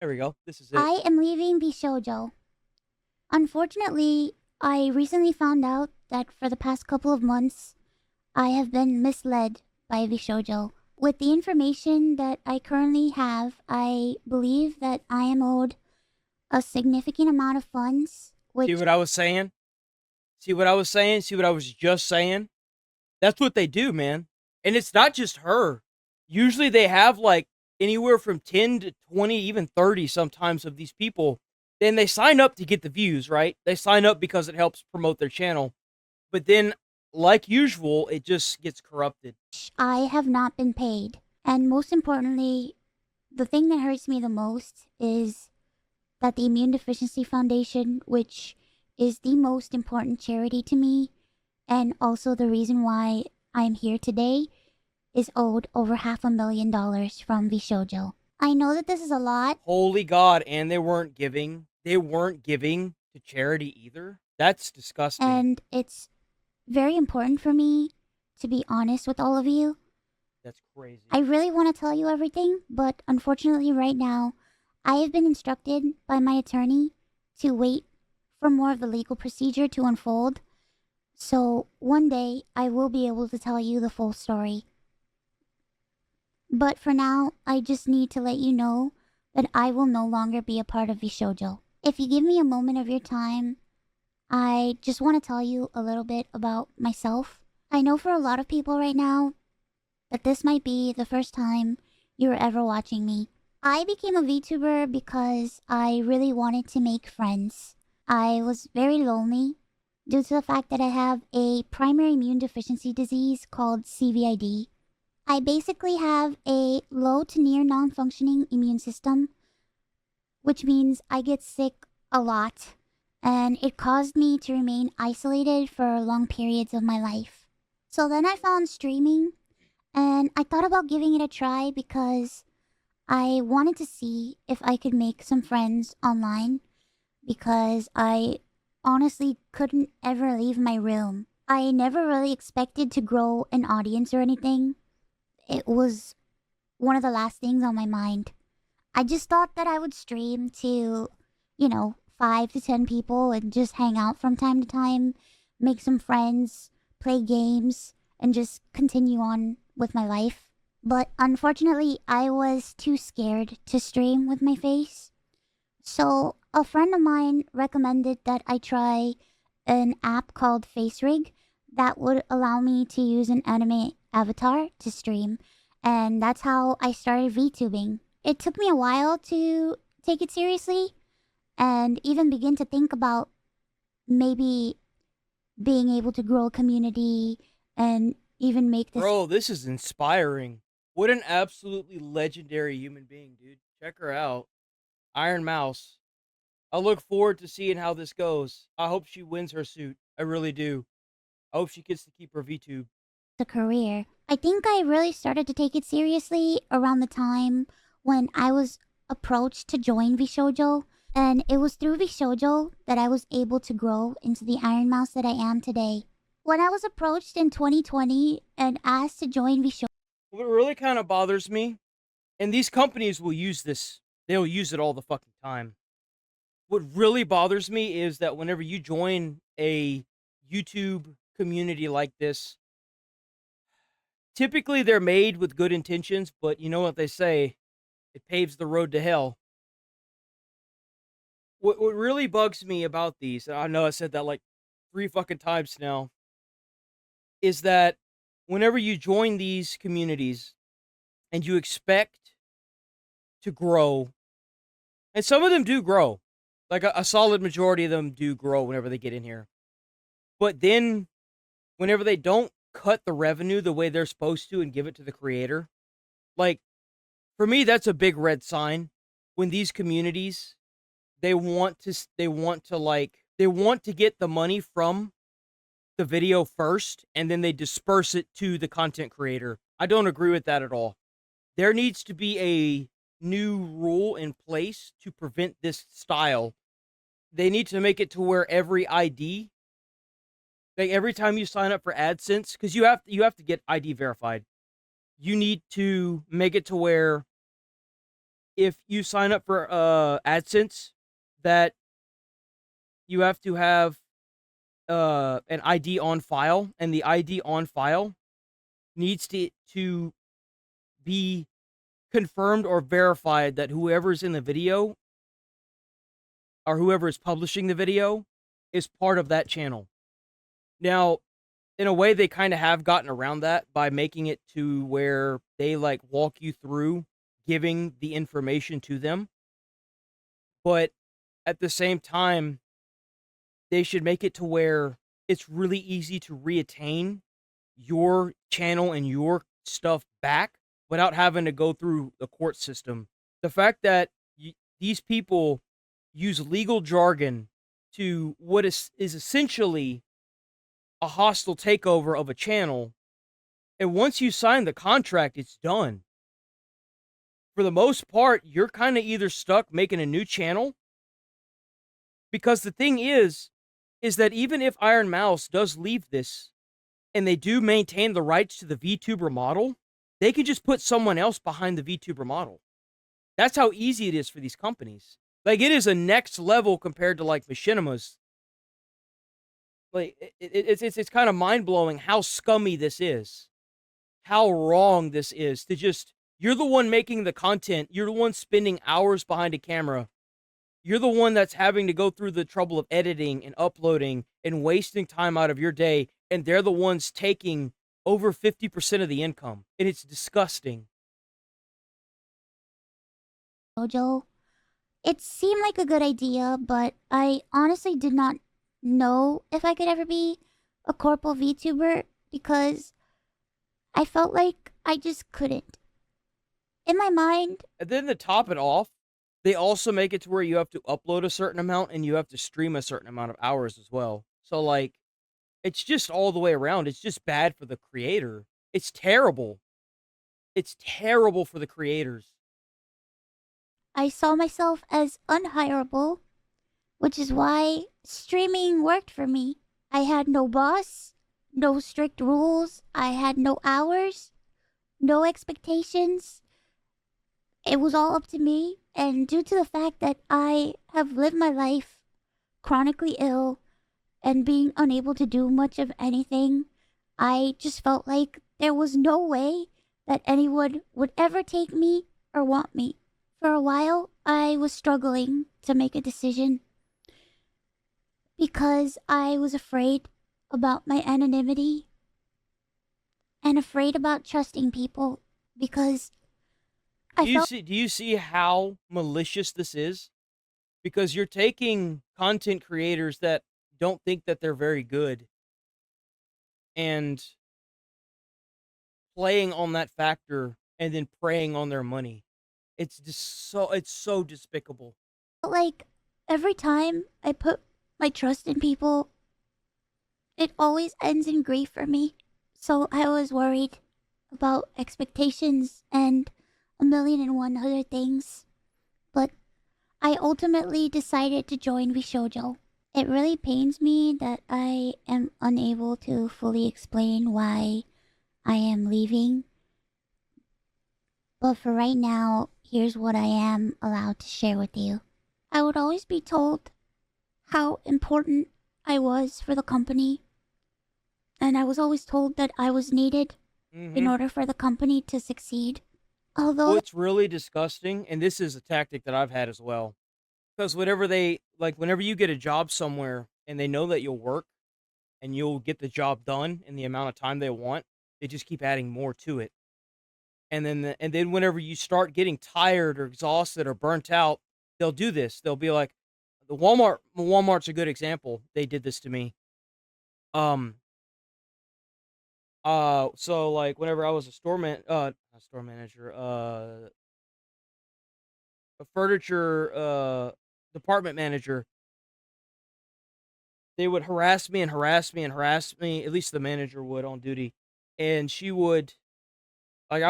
There we go. This is it. I am leaving VShojo. Unfortunately, I recently found out that for the past couple of months, I have been misled by VShojo. With the information that I currently have, I believe that I am owed a significant amount of funds, See which what I was saying? See what I was saying? See what I was just saying? That's what they do, man. And it's not just her. Usually they have like anywhere from 10 to 20, even 30 sometimes of these people. Then they sign up to get the views, right? They sign up because it helps promote their channel. But then, like usual, it just gets corrupted. I have not been paid. And most importantly, the thing that hurts me the most is that the Immune Deficiency Foundation, which is the most important charity to me, and also the reason why I'm here today, is owed over $500,000 from VShojo. I know that this is a lot, Holy God, and they weren't giving to charity either. That's disgusting. and it's very important for me to be honest with all of you. That's crazy. I really want to tell you everything, but unfortunately, right now, I have been instructed by my attorney to wait for more of the legal procedure to unfold. So one day, I will be able to tell you the full story. But for now, I just need to let you know that I will no longer be a part of VShojo. If you give me a moment of your time, I just want to tell you a little bit about myself. I know for a lot of people right now that this might be the first time you're ever watching me. I became a VTuber because I really wanted to make friends. I was very lonely due to the fact that I have a primary immune deficiency disease called CVID. I basically have a low to near non functioning immune system, which means I get sick a lot, and it caused me to remain isolated for long periods of my life. So then I found streaming, and I thought about giving it a try because I wanted to see if I could make some friends online because I honestly couldn't ever leave my room. I never really expected to grow an audience or anything. It was one of the last things on my mind. I just thought that I would stream to, 5 to 10 people and just hang out from time to time, make some friends, play games, and just continue on with my life. But unfortunately, I was too scared to stream with my face. So, a friend of mine recommended that I try an app called FaceRig that would allow me to use an anime avatar to stream. And that's how I started VTubing. It took me a while to take it seriously and even begin to think about maybe being able to grow a community and even make this. Bro, this is inspiring. What an absolutely legendary human being, dude. Check her out. Iron Mouse. I look forward to seeing how this goes. I hope she wins her suit. I really do. I hope she gets to keep her VTube. A career. I think I really started to take it seriously around the time when I was approached to join VShojo, and it was through VShojo that I was able to grow into the Iron Mouse that I am today. When I was approached in 2020 and asked to join VShojo, What really kind of bothers me, and these companies will use this, they'll use it all the fucking time. What really bothers me is that whenever you join a YouTube community like this, typically they're made with good intentions, but you know what they say, it paves the road to hell. What really bugs me about these, and I know I said that like 3 fucking times now, is that whenever you join these communities and you expect to grow, and some of them do grow, like a solid majority of them do grow whenever they get in here. But then whenever they don't cut the revenue the way they're supposed to and give it to the creator, like for me that's a big red sign. When these communities, they want to get the money from the video first and then they disperse it to the content creator. I don't agree with that at all. There needs to be a new rule in place to prevent this style. They need to make it to where every ID, like every time you sign up for AdSense, because you have to get ID verified. You need to make it to where if you sign up for AdSense, that you have to have an ID on file, and the ID on file needs to be confirmed or verified that whoever's in the video or whoever is publishing the video is part of that channel. Now, in a way, they kind of have gotten around that by making it to where they like walk you through giving the information to them. But at the same time, they should make it to where it's really easy to reattain your channel and your stuff back without having to go through the court system. The fact that these people use legal jargon to what is essentially a hostile takeover of a channel, and once you sign the contract, it's done. For the most part, you're kind of either stuck making a new channel, because the thing is that even if ironmouse does leave this and they do maintain the rights to the VTuber model, they could just put someone else behind the VTuber model. That's how easy it is for these companies. Like, it is a next level compared to like machinimas. Like, it's kind of mind blowing how scummy this is, how wrong this is. To just, you're the one making the content, you're the one spending hours behind a camera, you're the one that's having to go through the trouble of editing and uploading and wasting time out of your day, and they're the ones taking over 50% of the income, and it's disgusting. Jojo. It seemed like a good idea, but I honestly did not know if I could ever be a corporal VTuber because I felt like I just couldn't. In my mind, And then to top it off, they also make it to where you have to upload a certain amount and you have to stream a certain amount of hours as well. So, like, it's just all the way around. It's just bad for the creator. It's terrible. It's terrible for the creators. I saw myself as unhireable, which is why streaming worked for me. I had no boss, no strict rules, I had no hours, no expectations. It was all up to me, and due to the fact that I have lived my life chronically ill and being unable to do much of anything, I just felt like there was no way that anyone would ever take me or want me. For a while, I was struggling to make a decision because I was afraid about my anonymity and afraid about trusting people because I felt Do you see how malicious this is? Because you're taking content creators that don't think that they're very good and playing on that factor and then preying on their money. It's so despicable. like every time I put my trust in people, it always ends in grief for me. So I was worried about expectations and a million and one other things. But I ultimately decided to join VShojo. It really pains me that I am unable to fully explain why I am leaving. But for right now, here's what I am allowed to share with you. I would always be told how important I was for the company, and I was always told that I was needed in Mm-hmm. order for the company to succeed. Although What's really disgusting, and this is a tactic that I've had as well, because whenever you get a job somewhere and they know that you'll work and you'll get the job done in the amount of time they want, they just keep adding more to it. And then whenever you start getting tired or exhausted or burnt out, they'll do this. They'll be like, Walmart's a good example. They did this to me. Um, so like whenever I was a store manager, a furniture department manager, they would harass me and harass me and harass me. At least the manager would on duty, and she would like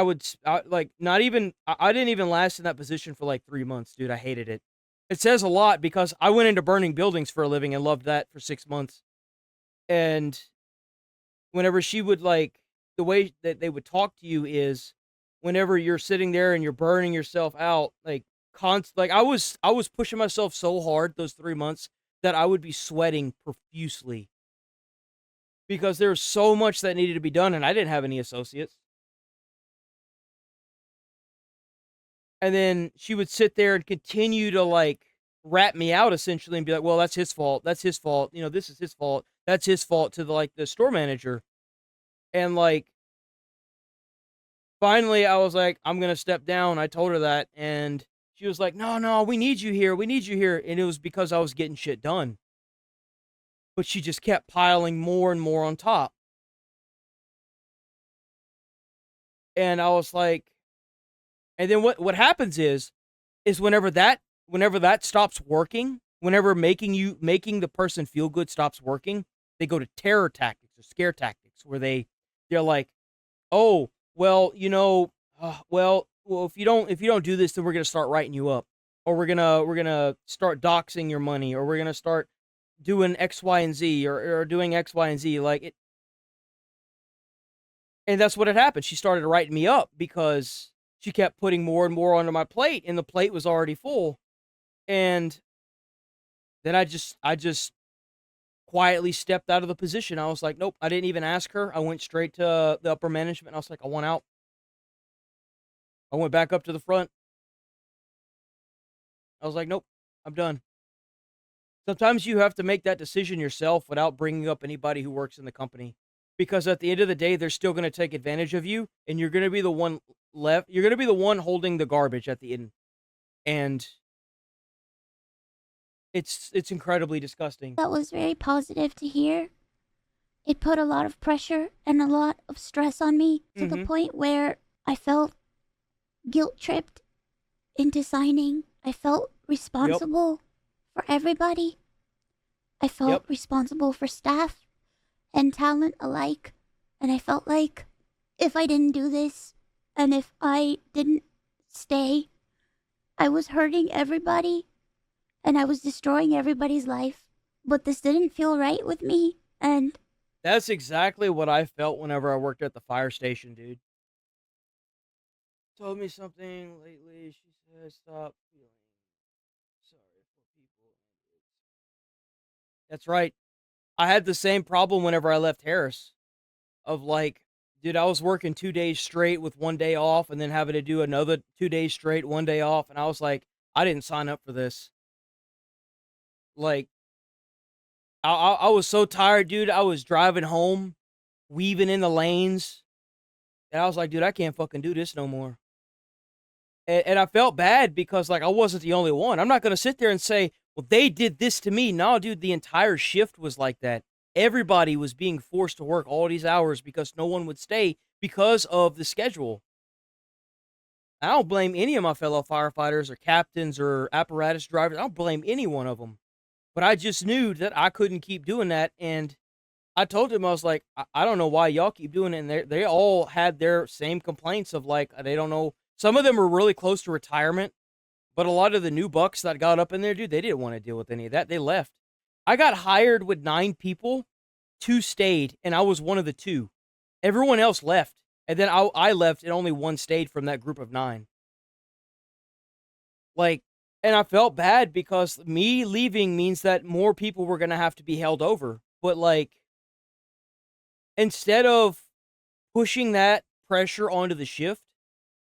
like not even I didn't even last in that position for like 3 months, dude. I hated it. It says a lot because I went into burning buildings for a living and loved that for 6 months. And whenever she would like the way that they would talk to you is whenever you're sitting there and you're burning yourself out, like like I was pushing myself so hard those 3 months that I would be sweating profusely because there was so much that needed to be done and I didn't have any associates. And then she would sit there and continue to like rat me out essentially and be like, "Well, that's his fault. That's his fault. You know, this is his fault. That's his fault," to the store manager. And like finally I was like, "I'm going to step down." I told her that and she was like, "No, no, we need you here. We need you here." And it was because I was getting shit done. But she just kept piling more and more on top. And I was like, and then what happens is whenever that stops working, whenever making the person feel good stops working, they go to terror tactics or scare tactics where they're like, "Oh, well, well, if you don't do this, then we're gonna start writing you up, or we're gonna start doxing your money, or we're gonna start doing X, Y, and Z, or doing X, Y, and Z." Like it, and that's what had happened. She started writing me up because she kept putting more and more onto my plate, and the plate was already full. And then I just quietly stepped out of the position. I was like, nope, I didn't even ask her. I went straight to the upper management. I was like, I want out. I went back up to the front. I was like, nope, I'm done. Sometimes you have to make that decision yourself without bringing up anybody who works in the company. Because at the end of the day, they're still going to take advantage of you, and you're going to be the one left. You're going to be the one holding the garbage at the end. And it's incredibly disgusting. That was very positive to hear. It put a lot of pressure and a lot of stress on me to the Mhm. point where I felt guilt tripped into signing. I felt Yep. responsible for everybody. I felt Yep. responsible for staff and talent alike. And I felt like if I didn't do this and if I didn't stay, I was hurting everybody and I was destroying everybody's life. But this didn't feel right with me. And That's exactly what I felt whenever I worked at the fire station, dude. Told me something lately. She said, "Stop feeling sorry for people." That's right. I had the same problem whenever I left Harris. Of like, dude, I was working 2 days straight with 1 day off, and then having to do another 2 days straight, 1 day off, and I was like, I didn't sign up for this. Like, I was so tired, dude. I was driving home, weaving in the lanes, and I was like, dude, I can't fucking do this no more. And I felt bad because like I wasn't the only one. I'm not gonna sit there and say, well, they did this to me. No, dude, the entire shift was like that. Everybody was being forced to work all these hours because no one would stay because of the schedule. I don't blame any of my fellow firefighters or captains or apparatus drivers. I don't blame any one of them. But I just knew that I couldn't keep doing that. And I told him, I was like, I don't know why y'all keep doing it. And they all had their same complaints of like, they don't know. Some of them were really close to retirement, but a lot of the new bucks that got up in there, dude, they didn't want to deal with any of that. They left. I got hired with 9 people, 2 stayed, and I was one of the 2. Everyone else left. And then I left, and only 1 stayed from that group of 9. Like, and I felt bad because me leaving means that more people were going to have to be held over. But like, instead of pushing that pressure onto the shift,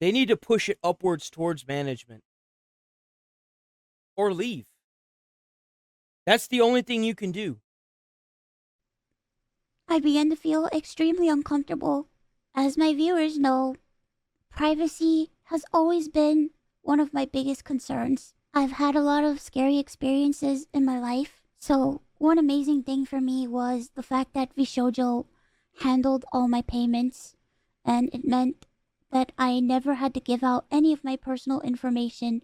they need to push it upwards towards management or leave. That's the only thing you can do. I began to feel extremely uncomfortable. As my viewers know, privacy has always been one of my biggest concerns. I've had a lot of scary experiences in my life, so one amazing thing for me was the fact that VShojo handled all my payments, and it meant that I never had to give out any of my personal information,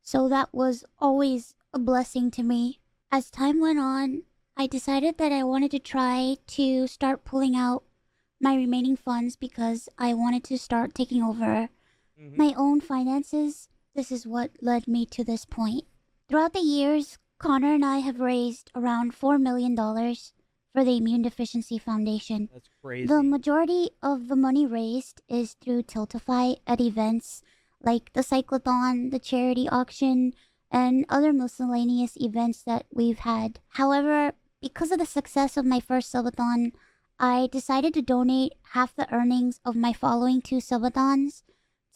so that was always a blessing to me. As time went on, I decided that I wanted to try to start pulling out my remaining funds because I wanted to start taking over Mhm. my own finances. This is what led me to this point. Throughout the years, Connor and I have raised around $4 million dollars for the Immune Deficiency Foundation. That's The crazy. majority of the money raised is through Tiltify at events like the cyclothon, the charity auction, and other miscellaneous events that we've had. However, because of the success of my first subathon, I decided to donate half the earnings of my following two subathons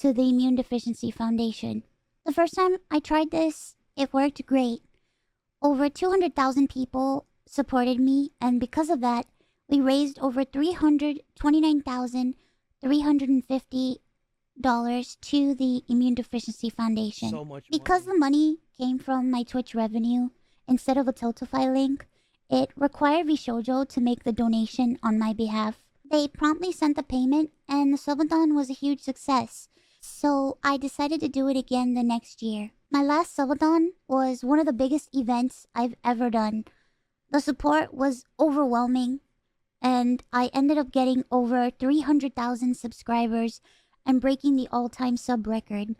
to the Immune Deficiency Foundation. The first time I tried this, it worked great. Over 200,000 people supported me, and because of that, we raised over $329,350 to the Immune Deficiency Foundation. So much Because money. the money came from my Twitch revenue instead of a Tiltify link, it required VShojo to make the donation on my behalf. They promptly sent the payment, and the subathon was a huge success. So I decided to do it again the next year. My last subathon was one of the biggest events I've ever done. The support was overwhelming, and I ended up getting over 300,000 subscribers and breaking the all-time sub record.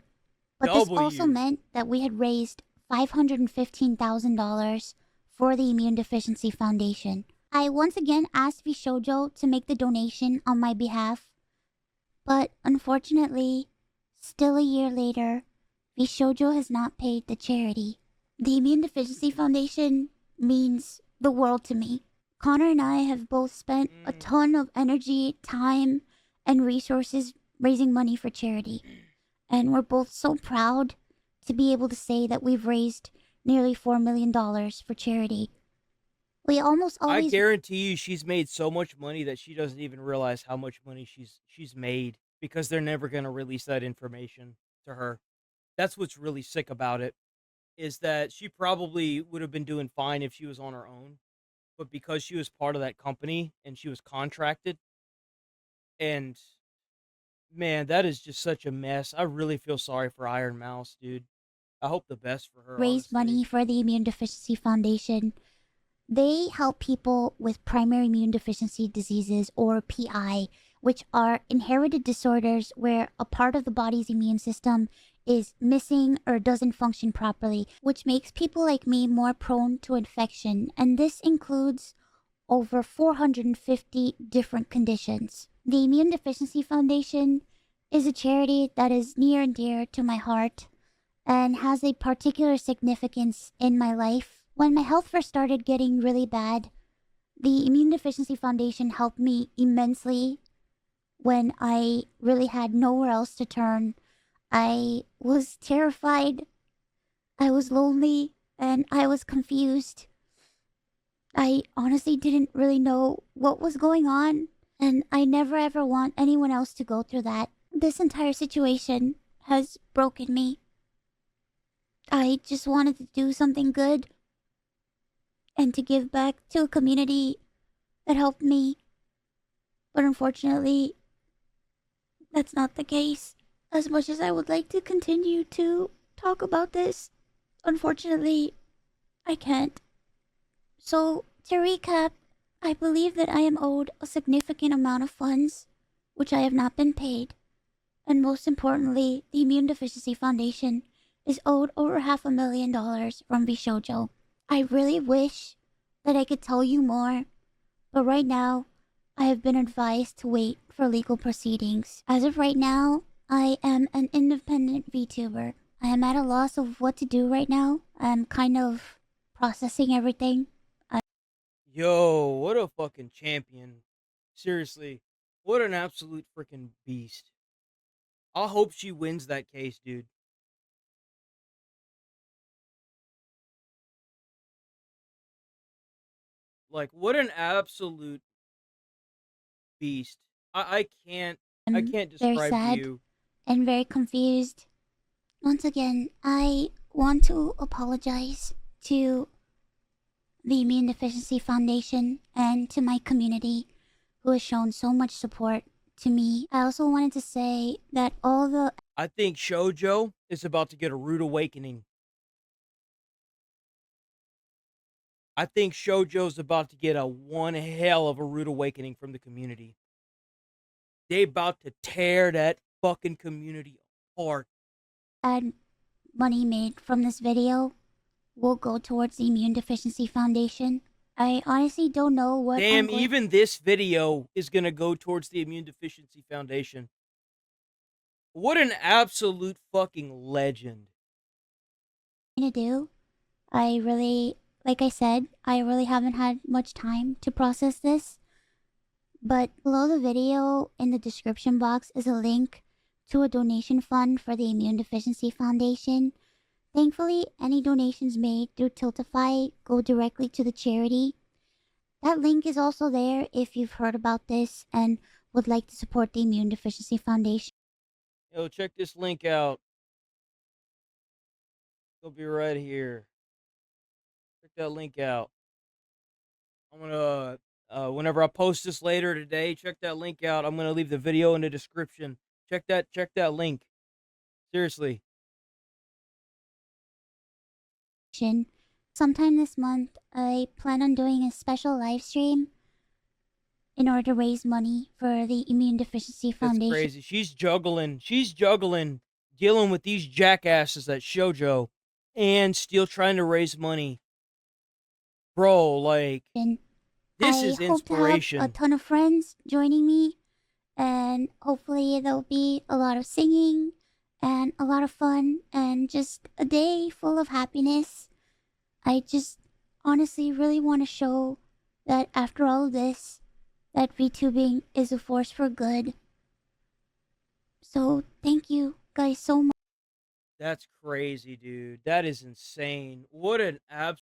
But this also meant that we had raised $515,000 for the Immune Deficiency Foundation. I once again asked VShojo to make the donation on my behalf, but unfortunately, still a year later, VShojo has not paid the charity. The Immune Deficiency Foundation means the world to me. Connor and I have both spent a ton of energy, time, and resources raising money for charity. And we're both so proud to be able to say that we've raised nearly $4 million for charity. We almost always... I guarantee you she's made so much money that she doesn't even realize how much money she's made, because they're never going to release that information to her. That's what's really sick about it, is that she probably would have been doing fine if she was on her own, but because she was part of that company and she was contracted, and man, that is just such a mess. I really feel sorry for ironmouse, dude. I hope the best for her. Raise money for the Immune Deficiency Foundation. They help people with primary immune deficiency diseases, or PI, which are inherited disorders where a part of the body's immune system is missing or doesn't function properly, which makes people like me more prone to infection, and this includes over 450 different conditions. The Immune Deficiency Foundation is a charity that is near and dear to my heart and has a particular significance in my life. When my health first started getting really bad, the Immune Deficiency Foundation helped me immensely when I really had nowhere else to turn. I was terrified, I was lonely, and I was confused. I honestly didn't really know what was going on, and I never ever want anyone else to go through that. This entire situation has broken me. I just wanted to do something good and to give back to a community that helped me. But unfortunately, that's not the case. As much as I would like to continue to talk about this, unfortunately, I can't. So, to recap, I believe that I am owed a significant amount of funds, which I have not been paid. And most importantly, the Immune Deficiency Foundation is owed over $500,000 from VShojo. I really wish that I could tell you more, but right now, I have been advised to wait for legal proceedings. As of right now, I am an independent VTuber. I am at a loss of what to do right now. I'm kind of processing everything. Yo, what a fucking champion. Seriously, what an absolute freaking beast. I hope she wins that case, dude. Like, what an absolute beast. I can't Very describe to sad you. and very confused. Once again, I want to apologize to the Immune Deficiency Foundation and to my community who has shown so much support to me. I also wanted to say that all the... I think Shoujo is about to get a rude awakening. I think Shoujo's about to get a one hell of a rude awakening from the community. They about to tear that fucking community apart. ad money made from this video will go towards the Immune Deficiency Foundation. I honestly don't know what... Damn, even this video is gonna go towards the Immune Deficiency Foundation. What an absolute fucking legend. To do. I really, like I said, I really haven't had much time to process this. But below the video in the description box is a link to a donation fund for the Immune Deficiency Foundation. Thankfully, any donations made through Tiltify go directly to the charity. That link is also there if you've heard about this and would like to support the Immune Deficiency Foundation. Yo, check this link out. It'll be right here. Check that link out. I'm gonna whenever I post this later today, check that link out. I'm gonna leave the video in the description. Check that link. Seriously. Sometime this month, I plan on doing a special live stream in order to raise money for the Immune Deficiency That's Foundation. crazy. She's juggling, dealing with these jackasses at Shojo and still trying to raise money. Bro, like, this is I hope to have inspiration. a ton of friends joining me, and hopefully there'll be a lot of singing and a lot of fun and just a day full of happiness. I just honestly really want to show that after all of this, that VTubing is a force for good. So thank you guys so much. That's crazy, dude. That is insane. What an absolute